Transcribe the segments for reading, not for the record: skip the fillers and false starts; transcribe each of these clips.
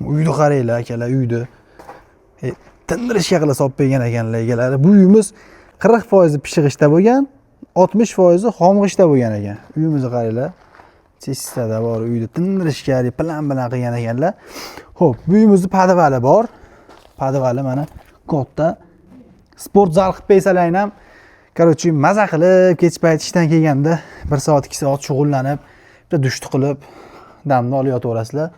Uyni qaranglar akalar, uyni. Tindirishga qilib solib bergan ekanlar egalari. Bu uyimiz 40% pishig'ishda bo'lgan, 60% xomg'ishda bo'lgan ekan. Uyimizni qaranglar. Chestada bor, uyni tindirishga, plan bilan qilgan ekanlar. Xo'p, bu uyimizda podvali bor. Podvali mana katta. Sport zal qilib bersalar ham, короче, maza qilib, kech payt ishdan kelganda 1 soat, 2 soat shug'ullanib, bitta dushni qilib, damni olib yotaverasizlar.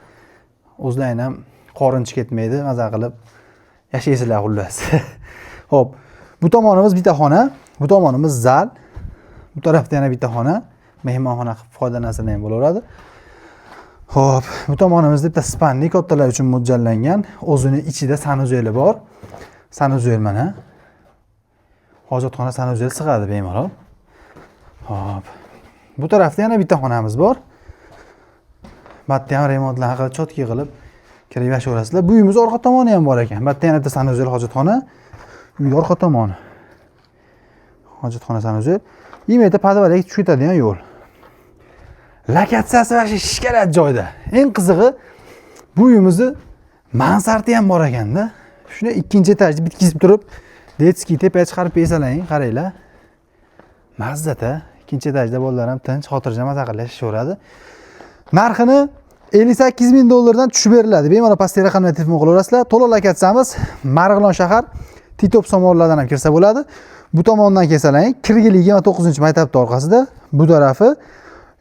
O'zlaring ham qorinchi ketmaydi, maza qilib yashaysizlar xullas. Xo'p, bu tomonimiz bitta xona, bu tomonimiz zal. Bu tarafda yana bitta xona, mehmonxona qilib foydalansa ham bo'laveradi. Xo'p, bu tomonimizda bitta spanli kattalar uchun mo'ljallangan, o'zini ichida sanuzel bor. Sanuzel mana. Hojatxona sanuzel sig'adi bemalol. Xo'p. Bu tarafda yana bitta xonamiz bor. Bu yerda ham remontlarni qilib, chotki qilib kirib yashayverasizlar. Bu uyimiz orqa tomoni ham bor ekan. Bu yerda yana bitta sanuzel hojatxona. Uyning orqa tomoni. Hojatxona sanuzel. Yemekda podvalga tushib ketadigan yo'l. Lokatsiyasi va shishkalat joyda. Eng qizig'i bu uyimizni mansardi ham bor ekanda. Shuni ikkinchi etajda bitkizib turib, detskiy tepaga chiqarib bersalaring, qaranglar. Mazzata, ikkinchi etajda bolalar ham tinch, xotirjam maza qilib yashayveradi. Narxini $58,000 dan tushib beriladi. Bemalol pastga raqamga telefon qilaverasizlar. To'liq lokatsiyamiz Marg'ilon shahar Titop somonlardan ham kirsa bo'ladi. Bu tomondan kelsalang, Kirgil 29-maktabning orqasida, bu tarafi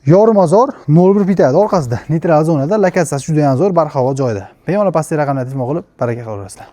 Yormazor 01 bitadi orqasida. Neytral zonada, lokatsiyasi juda ham zo'r, barhavo joyda. Bemalol pastga raqamga telefon qilib, baraka qilaverasizlar.